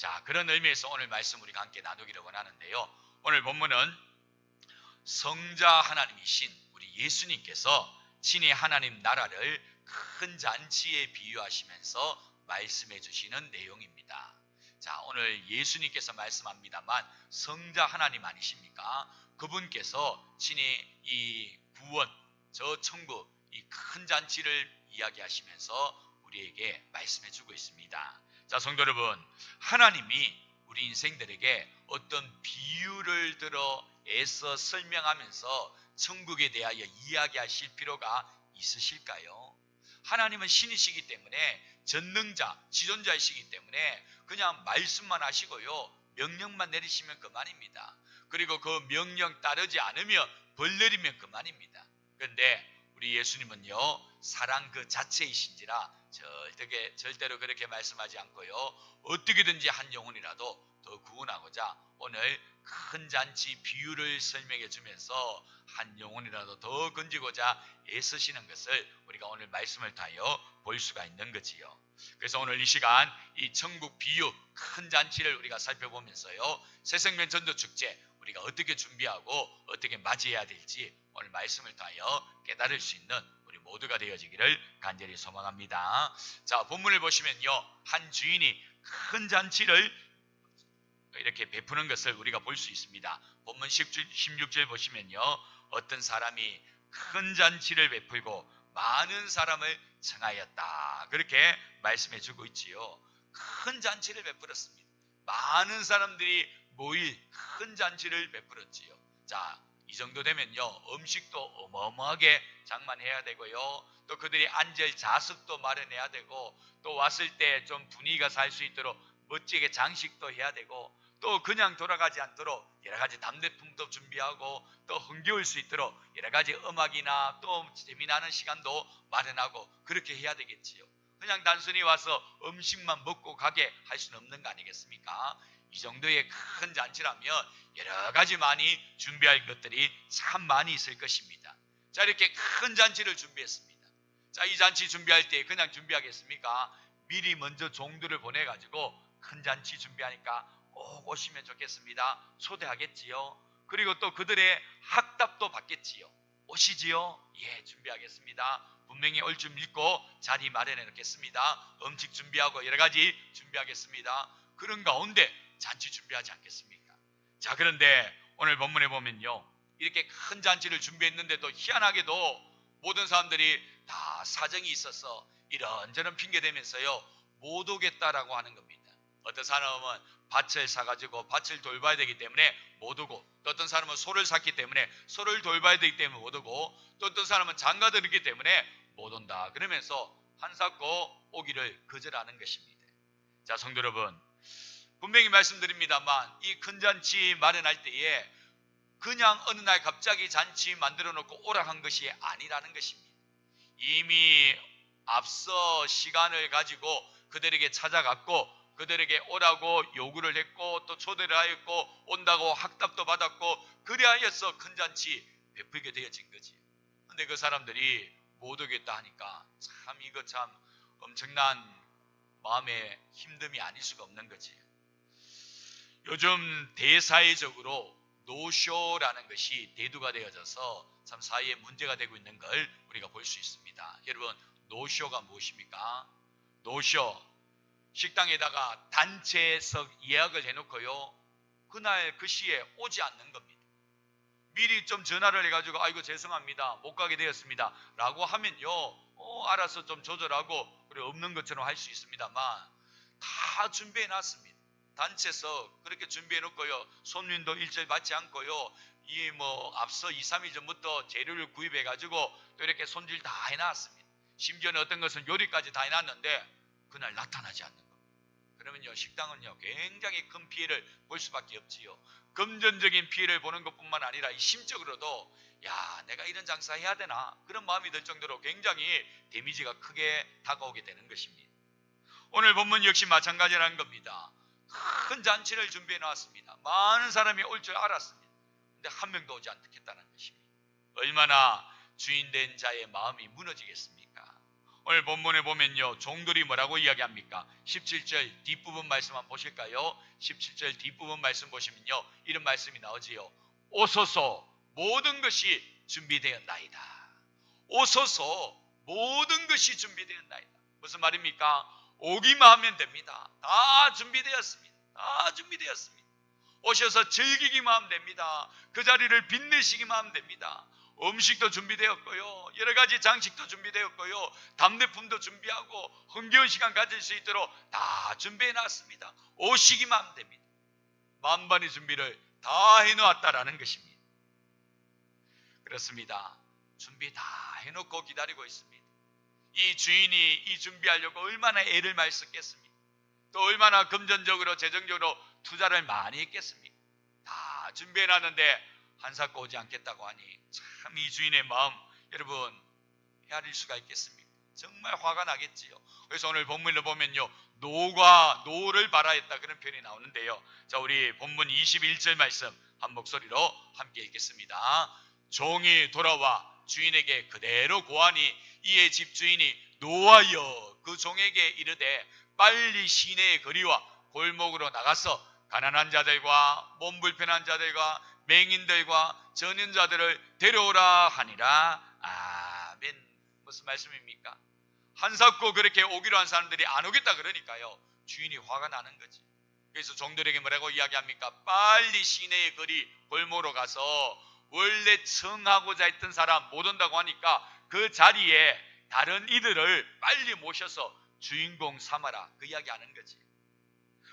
자, 그런 의미에서 오늘 말씀 우리가 함께 나누기를 원하는데요. 오늘 본문은 성자 하나님이신 우리 예수님께서 친히 하나님 나라를 큰 잔치에 비유하시면서 말씀해 주시는 내용입니다. 자, 오늘 예수님께서 말씀합니다만 성자 하나님 아니십니까? 그분께서 친히 이 구원, 저 천국, 이 큰 잔치를 이야기하시면서 우리에게 말씀해 주고 있습니다. 자, 성도 여러분, 하나님이 우리 인생들에게 어떤 비유를 들어 애써 설명하면서 천국에 대하여 이야기하실 필요가 있으실까요? 하나님은 신이시기 때문에 전능자, 지존자이시기 때문에 그냥 말씀만 하시고요, 명령만 내리시면 그만입니다. 그리고 그 명령 따르지 않으면 벌 내리면 그만입니다. 그런데 우리 예수님은요, 사랑 그 자체이신지라 절대로 그렇게 말씀하지 않고요, 어떻게든지 한 영혼이라도 더 구원하고자 오늘 큰 잔치 비유를 설명해 주면서 한 영혼이라도 더 건지고자 애쓰시는 것을 우리가 오늘 말씀을 통하여 볼 수가 있는 거지요. 그래서 오늘 이 시간 이 천국 비유 큰 잔치를 우리가 살펴보면서요, 새생명 전도 축제 우리가 어떻게 준비하고 어떻게 맞이해야 될지 오늘 말씀을 통하여 깨달을 수 있는 우리 모두가 되어지기를 간절히 소망합니다. 자, 본문을 보시면요, 한 주인이 큰 잔치를 이렇게 베푸는 것을 우리가 볼 수 있습니다. 본문 16절 보시면요, 어떤 사람이 큰 잔치를 베풀고 많은 사람을 청하였다, 그렇게 말씀해 주고 있지요. 큰 잔치를 베풀었습니다. 많은 사람들이 모일 큰 잔치를 베풀었지요. 자, 이 정도 되면요, 음식도 어마어마하게 장만해야 되고요, 또 그들이 앉을 좌석도 마련해야 되고, 또 왔을 때 좀 분위기가 살 수 있도록 멋지게 장식도 해야 되고, 또 그냥 돌아가지 않도록 여러 가지 담대품도 준비하고, 또 흥겨울 수 있도록 여러 가지 음악이나 또 재미나는 시간도 마련하고, 그렇게 해야 되겠지요. 그냥 단순히 와서 음식만 먹고 가게 할 수는 없는 거 아니겠습니까? 이 정도의 큰 잔치라면 여러 가지 많이 준비할 것들이 참 많이 있을 것입니다. 자, 이렇게 큰 잔치를 준비했습니다. 자, 이 잔치 준비할 때 그냥 준비하겠습니까? 미리 먼저 종들을 보내가지고 큰 잔치 준비하니까 꼭 오시면 좋겠습니다, 초대하겠지요. 그리고 또 그들의 학답도 받겠지요. 오시지요? 예, 준비하겠습니다. 분명히 올 줄 믿고 자리 마련해 놓겠습니다. 음식 준비하고 여러 가지 준비하겠습니다. 그런 가운데 잔치 준비하지 않겠습니까? 자, 그런데 오늘 본문에 보면요, 이렇게 큰 잔치를 준비했는데도 희한하게도 모든 사람들이 다 사정이 있어서 이런저런 핑계 대면서요, 못 오겠다라고 하는 겁니다. 어떤 사람은 밭을 사가지고 밭을 돌봐야 되기 때문에 못 오고, 또 어떤 사람은 소를 샀기 때문에 소를 돌봐야 되기 때문에 못 오고, 또 어떤 사람은 장가들기 었 때문에 못 온다, 그러면서 한사코 오기를 거절하는 것입니다. 자, 성도 여러분, 분명히 말씀드립니다만 이 큰 잔치 마련할 때에 그냥 어느 날 갑자기 잔치 만들어 놓고 오라 한 것이 아니라는 것입니다. 이미 앞서 시간을 가지고 그들에게 찾아갔고, 그들에게 오라고 요구를 했고, 또 초대를 하였고, 온다고 학답도 받았고, 그리하여서 큰 잔치 베풀게 되어진 거지. 근데 그 사람들이 못 오겠다 하니까 참 이거 참 엄청난 마음의 힘듦이 아닐 수가 없는 거지. 요즘 대사회적으로 노쇼라는 것이 대두가 되어져서 참 사회에 문제가 되고 있는 걸 우리가 볼 수 있습니다. 여러분, 노쇼가 무엇입니까? 노쇼, 식당에다가 단체석 예약을 해놓고요, 그날 그 시에 오지 않는 겁니다. 미리 좀 전화를 해가지고 아이고 죄송합니다, 못 가게 되었습니다 라고 하면요, 알아서 좀 조절하고 그래 없는 것처럼 할 수 있습니다만, 다 준비해 놨습니다. 단체석 그렇게 준비해 놓고요, 손님도 일절 받지 않고요, 이 앞서 2, 3일 전부터 재료를 구입해 가지고 또 이렇게 손질 다 해놨습니다. 심지어는 어떤 것은 요리까지 다 해놨는데 그날 나타나지 않는 겁니다. 그러면요, 식당은요 굉장히 큰 피해를 볼 수밖에 없지요. 금전적인 피해를 보는 것뿐만 아니라 이 심적으로도 야, 내가 이런 장사 해야 되나, 그런 마음이 들 정도로 굉장히 데미지가 크게 다가오게 되는 것입니다. 오늘 본문 역시 마찬가지라는 겁니다. 큰 잔치를 준비해 놨습니다. 많은 사람이 올 줄 알았습니다. 근데 한 명도 오지 않겠다는 것입니다. 얼마나 주인된 자의 마음이 무너지겠습니까? 오늘 본문에 보면요, 종들이 뭐라고 이야기합니까? 17절 뒷부분 말씀 한번 보실까요? 17절 뒷부분 말씀 보시면요, 이런 말씀이 나오지요. 오소서, 모든 것이 준비되었나이다. 오소서, 모든 것이 준비되었나이다. 무슨 말입니까? 오기만 하면 됩니다. 다 준비되었습니다. 다 준비되었습니다. 오셔서 즐기기만 하면 됩니다. 그 자리를 빛내시기만 하면 됩니다. 음식도 준비되었고요, 여러 가지 장식도 준비되었고요, 답례품도 준비하고 흥겨운 시간 가질 수 있도록 다 준비해 놨습니다. 오시기만 하면 됩니다. 만반의 준비를 다 해놓았다라는 것입니다. 그렇습니다. 준비 다 해놓고 기다리고 있습니다. 이 주인이 이 준비하려고 얼마나 애를 많이 썼겠습니까? 또 얼마나 금전적으로 재정적으로 투자를 많이 했겠습니까? 다 준비해놨는데 한사코 오지 않겠다고 하니 참 이 주인의 마음, 여러분 헤아릴 수가 있겠습니까? 정말 화가 나겠지요. 그래서 오늘 본문을 보면요, 노를 바라했다, 그런 표현이 나오는데요. 자, 우리 본문 21절 말씀 한 목소리로 함께 읽겠습니다. 종이 돌아와 주인에게 그대로 고하니 이에 집주인이 노하여 그 종에게 이르되 빨리 시내의 거리와 골목으로 나가서 가난한 자들과 몸 불편한 자들과 맹인들과 전인자들을 데려오라 하니라. 아멘. 무슨 말씀입니까? 한사코 그렇게 오기로 한 사람들이 안 오겠다 그러니까요, 주인이 화가 나는 거지. 그래서 종들에게 뭐라고 이야기합니까? 빨리 시내의 거리 골목으로 가서 원래 청하고자 했던 사람 못 온다고 하니까 그 자리에 다른 이들을 빨리 모셔서 주인공 삼아라, 그 이야기하는 거지.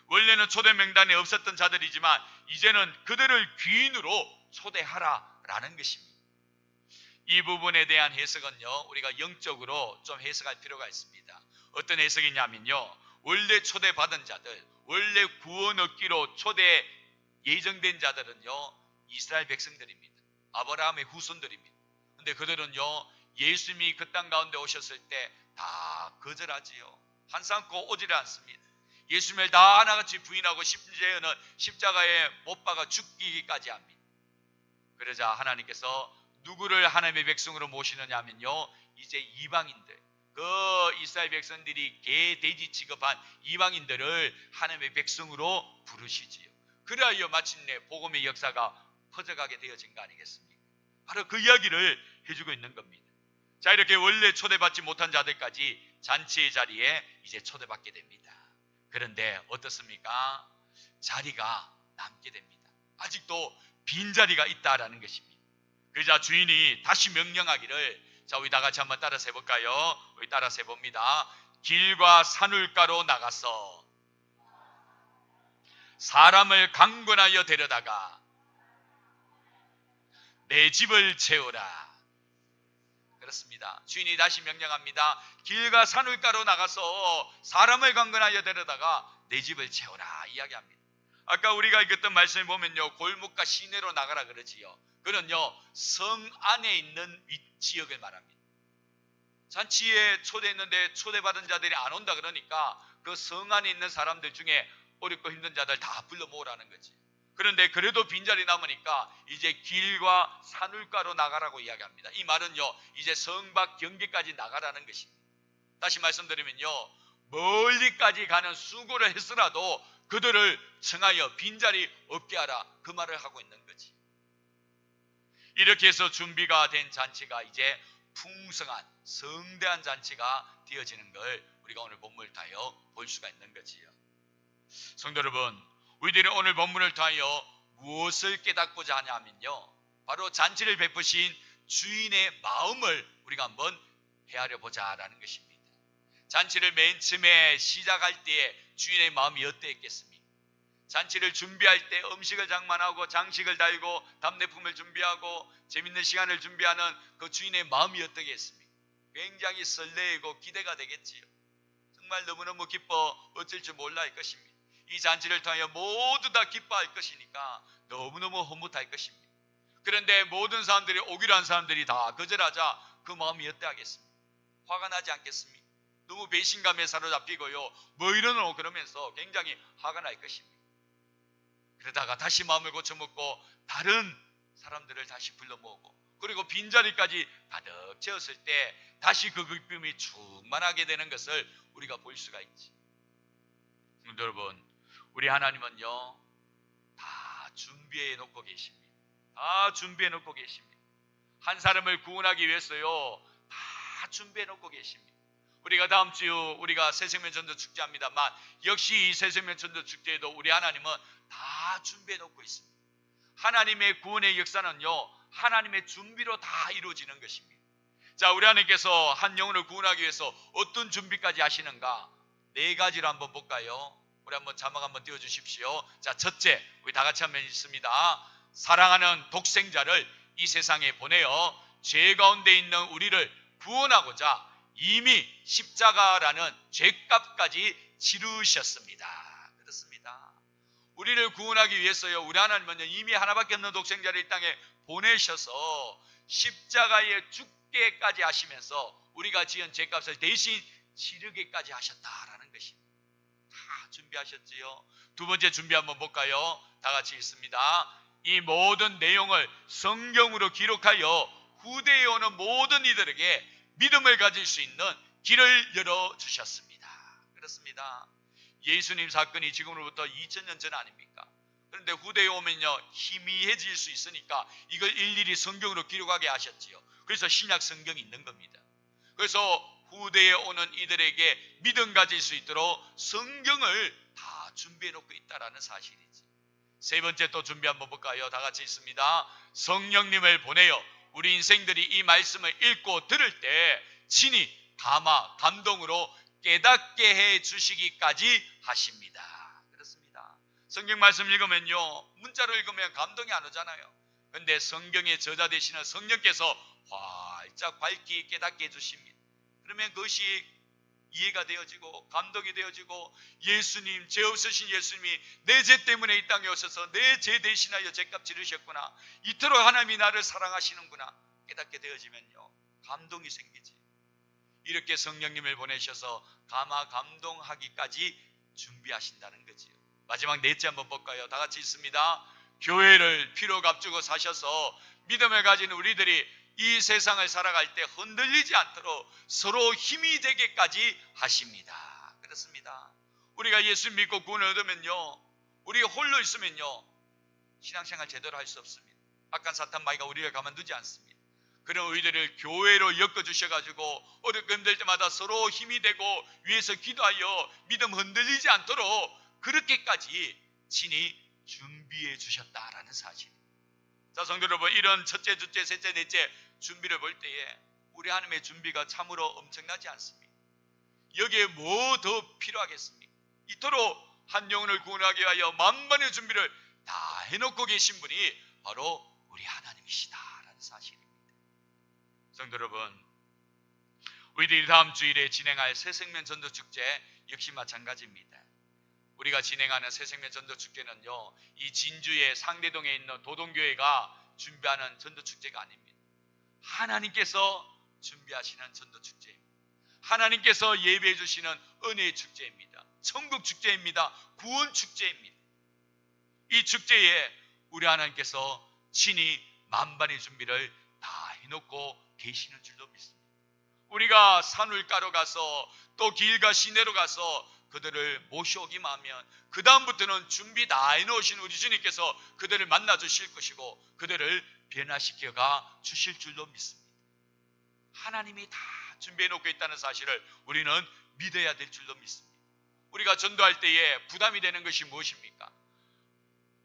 원래는 초대 명단에 없었던 자들이지만 이제는 그들을 귀인으로 초대하라 라는 것입니다. 이 부분에 대한 해석은요, 우리가 영적으로 좀 해석할 필요가 있습니다. 어떤 해석이냐면요, 원래 초대받은 자들, 원래 구원 얻기로 초대 예정된 자들은요, 이스라엘 백성들입니다. 아브라함의 후손들입니다. 근데 그들은요, 예수님이 그 땅 가운데 오셨을 때 다 거절하지요. 한삼코 오지를 않습니다. 예수님을 다 하나같이 부인하고 심지어는 십자가에 못 박아 죽기까지 합니다. 그러자 하나님께서 누구를 하나님의 백성으로 모시느냐 하면요, 이제 이방인들, 그 이스라엘 백성들이 개, 돼지 취급한 이방인들을 하나님의 백성으로 부르시지요. 그리하여 마침내 복음의 역사가 퍼져가게 되어진 거 아니겠습니까? 바로 그 이야기를 해주고 있는 겁니다. 자, 이렇게 원래 초대받지 못한 자들까지 잔치의 자리에 이제 초대받게 됩니다. 그런데 어떻습니까? 자리가 남게 됩니다. 아직도 빈자리가 있다라는 것입니다. 그러자 주인이 다시 명령하기를, 자, 우리 다 같이 한번 따라서 해볼까요? 우리 따라서 해봅니다. 길과 산울가로 나가서 사람을 강권하여 데려다가 내 집을 채우라. 그렇습니다. 주인이 다시 명령합니다. 길과 산울가로 나가서 사람을 강권하여 데려다가 내 집을 채우라 이야기합니다. 아까 우리가 읽었던 말씀을 보면요, 골목과 시내로 나가라 그러지요. 그는요, 성 안에 있는 지역을 말합니다. 잔치에 초대했는데 초대받은 자들이 안 온다 그러니까 그 성 안에 있는 사람들 중에 어렵고 힘든 자들 다 불러 모으라는 거지. 그런데 그래도 빈자리 남으니까 이제 길과 산울가로 나가라고 이야기합니다. 이 말은요, 이제 성 밖 경계까지 나가라는 것입니다. 다시 말씀드리면요, 멀리까지 가는 수고를 했으라도 그들을 청하여 빈자리 없게 하라, 그 말을 하고 있는 거지. 이렇게 해서 준비가 된 잔치가 이제 풍성한 성대한 잔치가 되어지는 걸 우리가 오늘 본문을 통하여 볼 수가 있는 거지요. 성도 여러분, 우리들이 오늘 본문을 통하여 무엇을 깨닫고자 하냐면요, 바로 잔치를 베푸신 주인의 마음을 우리가 한번 헤아려 보자라는 것입니다. 잔치를 맨 처음에 시작할 때에 주인의 마음이 어땠겠습니까? 잔치를 준비할 때 음식을 장만하고 장식을 달고 답례품을 준비하고 재밌는 시간을 준비하는 그 주인의 마음이 어떻겠습니까? 굉장히 설레이고 기대가 되겠지요. 정말 너무너무 기뻐 어쩔 줄 몰라 할 것입니다. 이 잔치를 통하여 모두 다 기뻐할 것이니까 너무너무 흐뭇할 것입니다. 그런데 모든 사람들이, 오기로 한 사람들이 다 거절하자 그 마음이 어떠하겠습니까? 화가 나지 않겠습니까? 너무 배신감에 사로잡히고요, 뭐 이러노 그러면서 굉장히 화가 날 것입니다. 그러다가 다시 마음을 고쳐먹고 다른 사람들을 다시 불러 모으고 그리고 빈자리까지 가득 채웠을 때 다시 그 기쁨이 충만하게 되는 것을 우리가 볼 수가 있지. 여러분, 우리 하나님은요 다 준비해 놓고 계십니다. 다 준비해 놓고 계십니다. 한 사람을 구원하기 위해서요 다 준비해 놓고 계십니다. 우리가 다음 주 우리가 새생명 전도 축제합니다만 역시 이 새생명 전도 축제에도 우리 하나님은 다 준비해 놓고 있습니다. 하나님의 구원의 역사는요 하나님의 준비로 다 이루어지는 것입니다. 자, 우리 하나님께서 한 영혼을 구원하기 위해서 어떤 준비까지 하시는가? 4가지로 한번 볼까요? 우리 한번 자막 한번 띄워 주십시오. 자, 첫째, 우리 다 같이 한번 읽습니다. 사랑하는 독생자를 이 세상에 보내어 죄 가운데 있는 우리를 구원하고자 이미 십자가라는 죄값까지 치르셨습니다. 그렇습니다. 우리를 구원하기 위해서요 우리 하나님은 이미 하나밖에 없는 독생자를 이 땅에 보내셔서 십자가에 죽게까지 하시면서 우리가 지은 죄값을 대신 치르게까지 하셨다라는 것입니다. 다 준비하셨지요. 두 번째 준비 한번 볼까요? 다 같이 읽습니다. 이 모든 내용을 성경으로 기록하여 후대에 오는 모든 이들에게 믿음을 가질 수 있는 길을 열어주셨습니다. 그렇습니다. 예수님 사건이 지금으로부터 2000년 전 아닙니까? 그런데 후대에 오면요 희미해질 수 있으니까 이걸 일일이 성경으로 기록하게 하셨지요. 그래서 신약 성경이 있는 겁니다. 그래서 후대에 오는 이들에게 믿음 가질 수 있도록 성경을 다 준비해 놓고 있다라는 사실이지. 세 번째 또 준비 한번 볼까요? 다 같이 있습니다. 성령님을 보내어 우리 인생들이 이 말씀을 읽고 들을 때 친히 감동으로 깨닫게 해 주시기까지 하십니다. 그렇습니다. 성경 말씀 읽으면요 문자로 읽으면 감동이 안 오잖아요. 그런데 성경의 저자 되시는 성령께서 활짝 밝게 깨닫게 해주십니다. 그러면 그것이 이해가 되어지고 감동이 되어지고 예수님, 죄 없으신 예수님이 내 죄 때문에 이 땅에 오셔서 내 죄 대신하여 죄값 치르셨구나, 이토록 하나님이 나를 사랑하시는구나 깨닫게 되어지면요 감동이 생기지. 이렇게 성령님을 보내셔서 감동하기까지 준비하신다는 거지요. 마지막 넷째 한번 볼까요? 다 같이 있습니다. 교회를 피로 값주고 사셔서 믿음을 가진 우리들이 이 세상을 살아갈 때 흔들리지 않도록 서로 힘이 되게까지 하십니다. 그렇습니다. 우리가 예수 믿고 구원을 얻으면요 우리가 홀로 있으면요 신앙생활 제대로 할 수 없습니다. 악한 사탄 마귀가 우리를 가만두지 않습니다. 그런 우리들을 교회로 엮어주셔가지고 어렵고 힘들 때마다 서로 힘이 되고 위에서 기도하여 믿음 흔들리지 않도록 그렇게까지 친히 준비해 주셨다라는 사실. 자, 성도 여러분, 이런 첫째, 둘째, 셋째, 넷째 준비를 볼 때에 우리 하나님의 준비가 참으로 엄청나지 않습니까? 여기에 뭐 더 필요하겠습니까? 이토록 한 영혼을 구원하기 위하여 만반의 준비를 다 해놓고 계신 분이 바로 우리 하나님이시다라는 사실입니다. 성도 여러분, 우리들이 다음 주일에 진행할 새생명 전도 축제 역시 마찬가지입니다. 우리가 진행하는 새생명 전도 축제는요 이 진주의 상대동에 있는 도동교회가 준비하는 전도 축제가 아닙니다. 하나님께서 준비하시는 전도 축제입니다. 하나님께서 예배해 주시는 은혜의 축제입니다. 천국 축제입니다. 구원 축제입니다. 이 축제에 우리 하나님께서 친히 만반의 준비를 다 해놓고 계시는 줄로 믿습니다. 우리가 산울가로 가서 또 길가 시내로 가서 그들을 모셔오기만 하면 그 다음부터는 준비 다 해놓으신 우리 주님께서 그들을 만나 주실 것이고 그들을 변화시켜가 주실 줄로 믿습니다. 하나님이 다 준비해 놓고 있다는 사실을 우리는 믿어야 될 줄로 믿습니다. 우리가 전도할 때에 부담이 되는 것이 무엇입니까?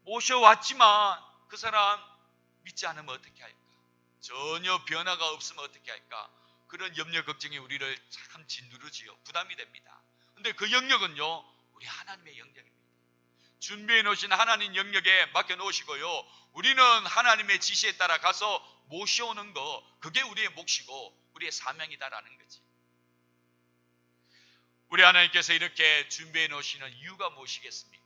모셔왔지만 그 사람 믿지 않으면 어떻게 할까? 전혀 변화가 없으면 어떻게 할까? 그런 염려 걱정이 우리를 참 짓누르지요. 부담이 됩니다. 그런데 그 영역은요 우리 하나님의 영역입니다. 준비해 놓으신 하나님 영역에 맡겨 놓으시고요 우리는 하나님의 지시에 따라 가서 모셔오는 거, 그게 우리의 몫이고 우리의 사명이다라는 거지. 우리 하나님께서 이렇게 준비해 놓으시는 이유가 무엇이겠습니까?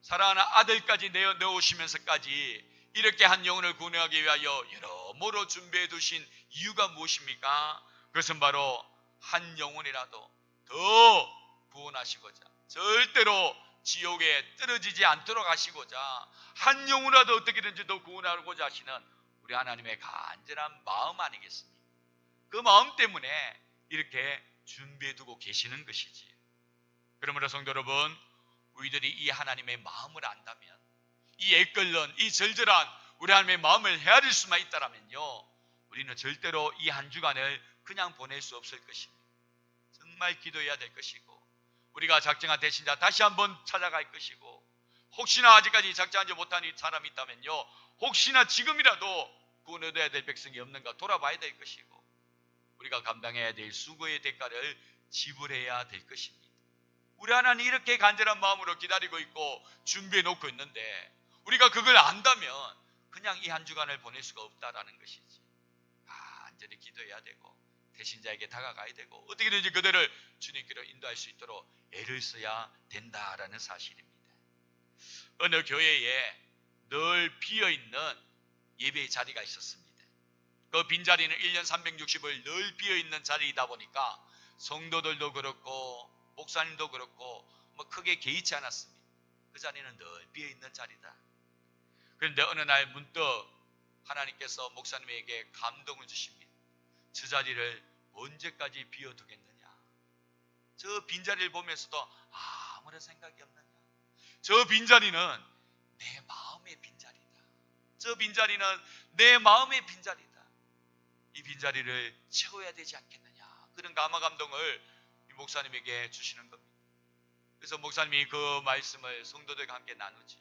사랑하는 아들까지 내어 넣으시면서까지 이렇게 한 영혼을 구원하기 위하여 여러모로 준비해 두신 이유가 무엇입니까? 그것은 바로 한 영혼이라도 더 구원하시고자, 절대로 지옥에 떨어지지 않도록 하시고자, 한 영혼이라도 어떻게든지 더 구원하고자 하시는 우리 하나님의 간절한 마음 아니겠습니까? 그 마음 때문에 이렇게 준비해 두고 계시는 것이지. 그러므로 성도 여러분, 우리들이 이 하나님의 마음을 안다면, 이 애끓는 이 절절한 우리 하나님의 마음을 헤아릴 수만 있다면요, 우리는 절대로 이 한 주간을 그냥 보낼 수 없을 것입니다. 정말 기도해야 될 것이고, 우리가 작정한 대신자 다시 한번 찾아갈 것이고, 혹시나 아직까지 작정하지 못한 사람이 있다면요, 혹시나 지금이라도 구원 얻어야 될 백성이 없는가 돌아봐야 될 것이고, 우리가 감당해야 될 수고의 대가를 지불해야 될 것입니다. 우리 하나님 이렇게 간절한 마음으로 기다리고 있고 준비해 놓고 있는데, 우리가 그걸 안다면 그냥 이 한 주간을 보낼 수가 없다라는 것이지. 간절히 기도해야 되고 대신자에게 다가가야 되고 어떻게든지 그들을 주님께로 인도할 수 있도록 애를 써야 된다라는 사실입니다. 어느 교회에 늘 비어있는 예배의 자리가 있었습니다. 그 빈자리는 1년 360일 늘 비어있는 자리이다 보니까 성도들도 그렇고 목사님도 그렇고 크게 개의치 않았습니다. 그 자리는 늘 비어있는 자리다. 그런데 어느 날 문득 하나님께서 목사님에게 감동을 주십니다. 저 자리를 언제까지 비워두겠느냐? 저 빈자리를 보면서도 아무런 생각이 없느냐? 저 빈자리는 내 마음의 빈자리다. 저 빈자리는 내 마음의 빈자리다. 이 빈자리를 채워야 되지 않겠느냐? 그런 감동을 이 목사님에게 주시는 겁니다. 그래서 목사님이 그 말씀을 성도들과 함께 나누지.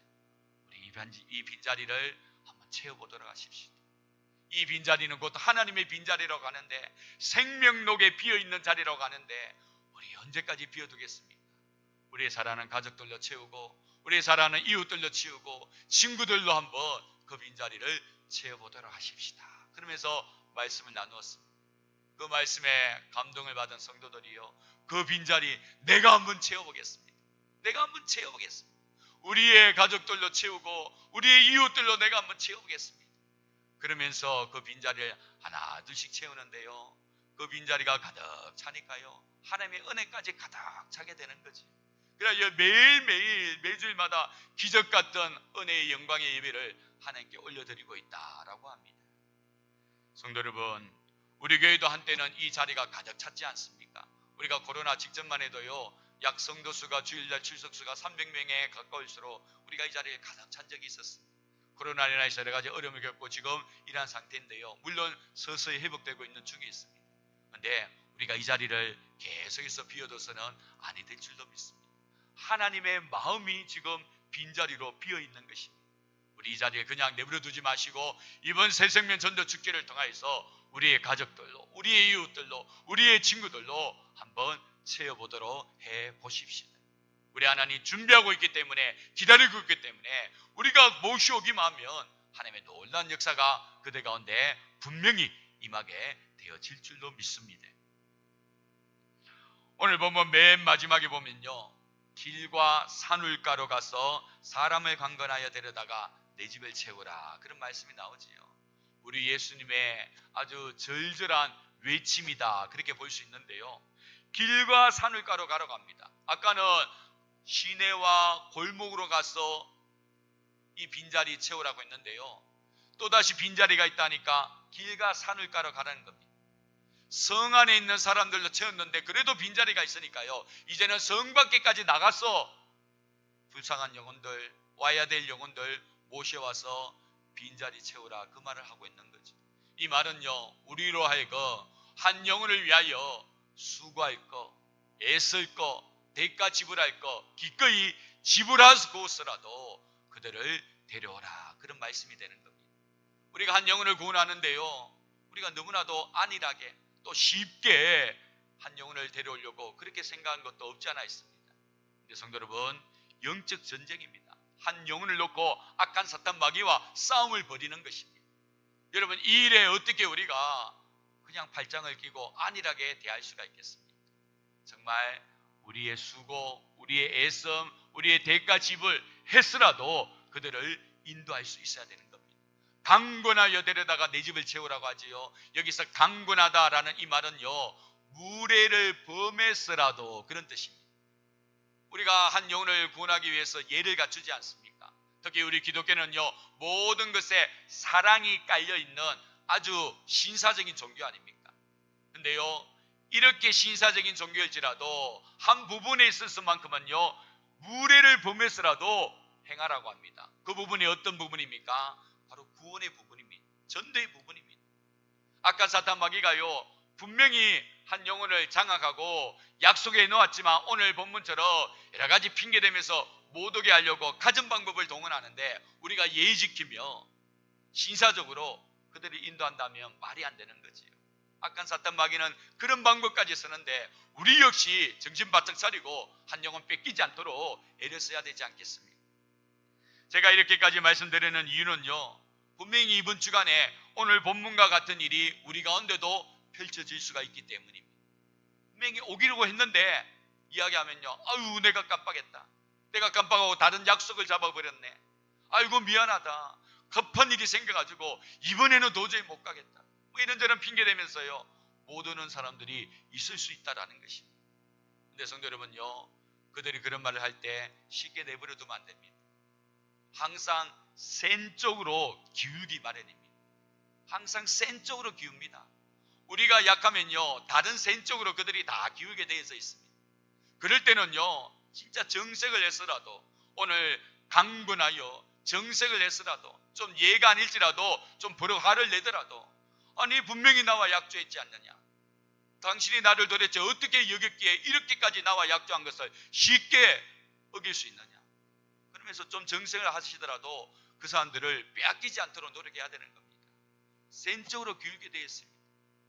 우리 이 빈자리를 한번 채워보도록 하십시오. 이 빈자리는 곧 하나님의 빈자리라고 하는데, 생명록에 비어있는 자리라고 하는데, 우리 언제까지 비워두겠습니까? 우리의 사랑하는 가족들로 채우고, 우리의 사랑하는 이웃들로 채우고, 친구들로 한번 그 빈자리를 채워보도록 하십시다. 그러면서 말씀을 나누었습니다. 그 말씀에 감동을 받은 성도들이요, 그 빈자리 내가 한번 채워보겠습니다. 내가 한번 채워보겠습니다. 우리의 가족들로 채우고 우리의 이웃들로 내가 한번 채워보겠습니다. 그러면서 그 빈자리를 하나 둘씩 채우는데요, 그 빈자리가 가득 차니까요, 하나님의 은혜까지 가득 차게 되는 거지. 그래서 매일매일 매주일마다 기적 같던 은혜의 영광의 예배를 하나님께 올려드리고 있다라고 합니다. 성도 여러분, 우리 교회도 한때는 이 자리가 가득 찼지 않습니까? 우리가 코로나 직전만 해도요, 약 성도 수가 주일날 출석 수가 300명에 가까울수록 우리가 이 자리에 가득 찬 적이 있었습니다. 코로나로 인해서 여러 가지 어려움을 겪고 지금 이러한 상태인데요, 물론 서서히 회복되고 있는 중에 있습니다. 그런데 우리가 이 자리를 계속해서 비워둬서는 아니 될 줄도 믿습니다. 하나님의 마음이 지금 빈자리로 비어있는 것입니다. 우리 이 자리에 그냥 내버려 두지 마시고 이번 새생명 전도 축제를 통해서 우리의 가족들로, 우리의 이웃들로, 우리의 친구들로 한번 채워보도록 해보십시오. 우리 하나님 준비하고 있기 때문에, 기다리고 있기 때문에 우리가 모셔오기만 하면 하나님의 놀라운 역사가 그들 가운데 분명히 임하게 되어질 줄로 믿습니다. 오늘 보면 맨 마지막에 보면요, 길과 산울가로 가서 사람을 강건하여 데려다가 내 집을 채우라, 그런 말씀이 나오지요. 우리 예수님의 아주 절절한 외침이다, 그렇게 볼 수 있는데요, 길과 산울가로 가러 갑니다. 아까는 시내와 골목으로 가서 이 빈자리 채우라고 했는데요, 또다시 빈자리가 있다니까 길과 산울가로 가라는 겁니다. 성 안에 있는 사람들로 채웠는데 그래도 빈자리가 있으니까요, 이제는 성 밖에까지 나가서 불쌍한 영혼들, 와야 될 영혼들 모셔와서 빈자리 채우라, 그 말을 하고 있는 거죠. 이 말은요, 우리로 하여금 한 영혼을 위하여 수고할 거, 애쓸 거, 대가 지불할 거 기꺼이 지불하고서라도 그들을 데려오라, 그런 말씀이 되는 겁니다. 우리가 한 영혼을 구원하는데요, 우리가 너무나도 안일하게 또 쉽게 한 영혼을 데려오려고 그렇게 생각한 것도 없지 않아 있습니다. 근데 성도 여러분, 영적 전쟁입니다. 한 영혼을 놓고 악한 사탄 마귀와 싸움을 벌이는 것입니다. 여러분, 이 일에 어떻게 우리가 그냥 팔짱을 끼고 안일하게 대할 수가 있겠습니까? 정말 우리의 수고, 우리의 애씀, 우리의 대가 지불 했으라도 그들을 인도할 수 있어야 되는 겁니다. 강권하여 데려다가 내 집을 채우라고 하지요. 여기서 강권하다라는 이 말은요, 무례를 범했으라도 그런 뜻입니다. 우리가 한 영혼을 구원하기 위해서 예를 갖추지 않습니까? 특히 우리 기독교는요, 모든 것에 사랑이 깔려있는 아주 신사적인 종교 아닙니까? 근데요, 이렇게 신사적인 종교일지라도 한 부분에 있어서만큼은요, 무례를 범해서라도 행하라고 합니다. 그 부분이 어떤 부분입니까? 바로 구원의 부분입니다. 전도의 부분입니다. 아까 사탄 마귀가요, 분명히 한 영혼을 장악하고 약속해 놓았지만 오늘 본문처럼 여러 가지 핑계대면서 못 오게 하려고 갖은 방법을 동원하는데, 우리가 예의 지키며 신사적으로 그들을 인도한다면 말이 안 되는 거지요. 악한 사탄 마귀는 그런 방법까지 쓰는데, 우리 역시 정신 바짝 차리고 한 영혼 뺏기지 않도록 애를 써야 되지 않겠습니까? 제가 이렇게까지 말씀드리는 이유는요, 분명히 이번 주간에 오늘 본문과 같은 일이 우리 가운데도 펼쳐질 수가 있기 때문입니다. 분명히 오기로 했는데 이야기하면요, 아유 내가 깜빡했다, 내가 깜빡하고 다른 약속을 잡아버렸네, 아이고 미안하다, 급한 일이 생겨가지고 이번에는 도저히 못 가겠다, 뭐 이런저런 핑계대면서요 못 오는 사람들이 있을 수 있다라는 것입니다. 근데 성도 여러분요, 그들이 그런 말을 할 때 쉽게 내버려 두면 안 됩니다. 항상 센 쪽으로 기울기 마련입니다. 항상 센 쪽으로 기웁니다. 우리가 약하면요, 다른 센 쪽으로 그들이 다 기울게 되어 있습니다. 그럴 때는요, 진짜 정색을 해서라도, 오늘 강분하여 정색을 해서라도, 좀 예가 아닐지라도 좀 버럭 화를 내더라도, 아니 분명히 나와 약조했지 않느냐, 당신이 나를 도대체 어떻게 여겼기에 이렇게까지 나와 약조한 것을 쉽게 어길 수 있느냐, 그러면서 좀 정색을 하시더라도 그 사람들을 빼앗기지 않도록 노력해야 되는 겁니다. 센 쪽으로 기울게 되어 있습니다.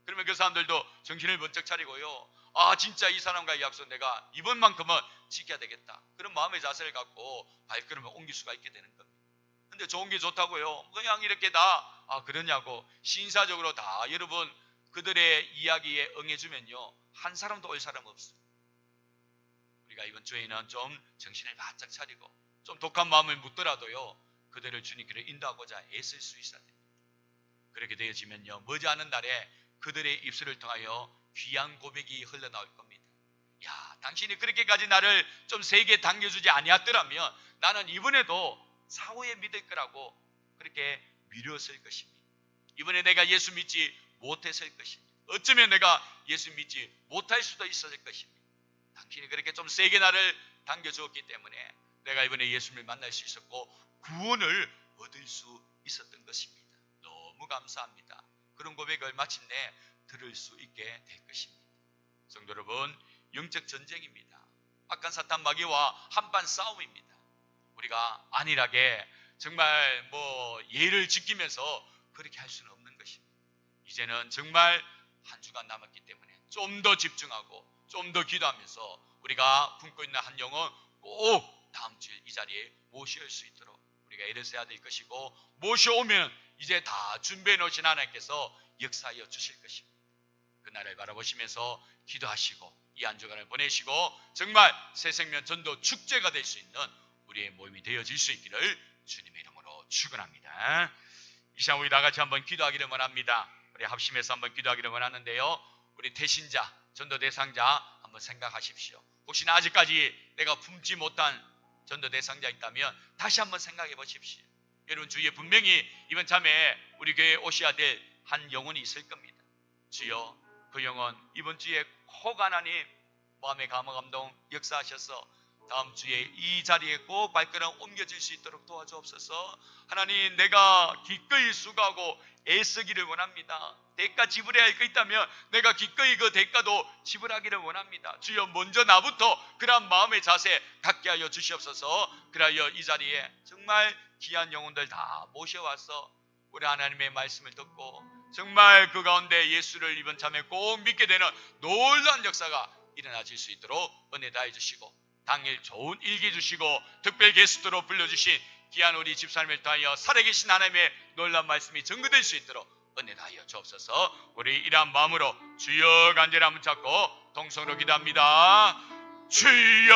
그러면 그 사람들도 정신을 번쩍 차리고요, 아 진짜 이 사람과의 약속 내가 이번만큼은 지켜야 되겠다, 그런 마음의 자세를 갖고 발걸음을 옮길 수가 있게 되는 겁니다. 근데 좋은 게 좋다고요, 그냥 이렇게 다 그러냐고 신사적으로 다 여러분 그들의 이야기에 응해주면요, 한 사람도 올 사람 없어요. 우리가 이번 주에는 좀 정신을 바짝 차리고 좀 독한 마음을 묻더라도요, 그들을 주님께로 인도하고자 애쓸 수 있어야 됩니다. 그렇게 되어지면요, 머지않은 날에 그들의 입술을 통하여 귀한 고백이 흘러나올 겁니다. 야, 당신이 그렇게까지 나를 좀 세게 당겨주지 아니었더라면 나는 이번에도 사후에 믿을 거라고 그렇게 미뤘을 것입니다. 이번에 내가 예수 믿지 못했을 것입니다. 어쩌면 내가 예수 믿지 못할 수도 있었을 것입니다. 당신이 그렇게 좀 세게 나를 당겨주었기 때문에 내가 이번에 예수님을 만날 수 있었고 구원을 얻을 수 있었던 것입니다. 너무 감사합니다. 그런 고백을 마침내 들을 수 있게 될 것입니다. 성도 여러분, 영적 전쟁입니다. 악한 사탄 마귀와 한판 싸움입니다. 우리가 안일하게 정말 예를 지키면서 그렇게 할 수는 없는 것입니다. 이제는 정말 한 주간 남았기 때문에 좀 더 집중하고 좀 더 기도하면서 우리가 품고 있는 한 영혼 꼭 다음 주에 이 자리에 모실 수 있도록 우리가 애를 써야 될 것이고, 모셔오면 이제 다 준비해 놓으신 하나님께서 역사하여 주실 것입니다. 그날을 바라보시면서 기도하시고 이 한 주간을 보내시고 정말 새생명 전도 축제가 될 수 있는 우리의 모임이 되어질 수 있기를 주님의 이름으로 축원합니다. 이 시간 우리 나같이 한번 기도하기를 원합니다. 우리 합심해서 한번 기도하기를 원하는데요, 우리 대신자, 전도 대상자 한번 생각하십시오. 혹시나 아직까지 내가 품지 못한 전도 대상자 있다면 다시 한번 생각해 보십시오. 여러분 주위에 분명히 이번 참에 우리 교회에 오셔야 될 한 영혼이 있을 겁니다. 주여, 그 영혼 이번 주에 꼭 하나님 마음의 감동 역사하셔서 다음 주에 이 자리에 꼭 발걸음 옮겨질 수 있도록 도와주옵소서. 하나님, 내가 기꺼이 수고하고 애쓰기를 원합니다. 대가 지불해야 할 거 있다면 내가 기꺼이 그 대가도 지불하기를 원합니다. 주여, 먼저 나부터 그러한 마음의 자세 갖게 하여 주시옵소서. 그리하여 이 자리에 정말 귀한 영혼들 다 모셔와서 우리 하나님의 말씀을 듣고 정말 그 가운데 예수를 이번 참에 꼭 믿게 되는 놀라운 역사가 일어나질 수 있도록 은혜 다해 주시고, 당일 좋은 일기 주시고 특별 게스트로 불러주신 귀한 우리 집사님을 통하여 살아계신 하나님의 놀라운 말씀이 전거될 수 있도록 은혜 다하여 주옵소서. 우리 이러한 마음으로 주여 간절히 한번 찾고 동성으로 기도합니다. 주여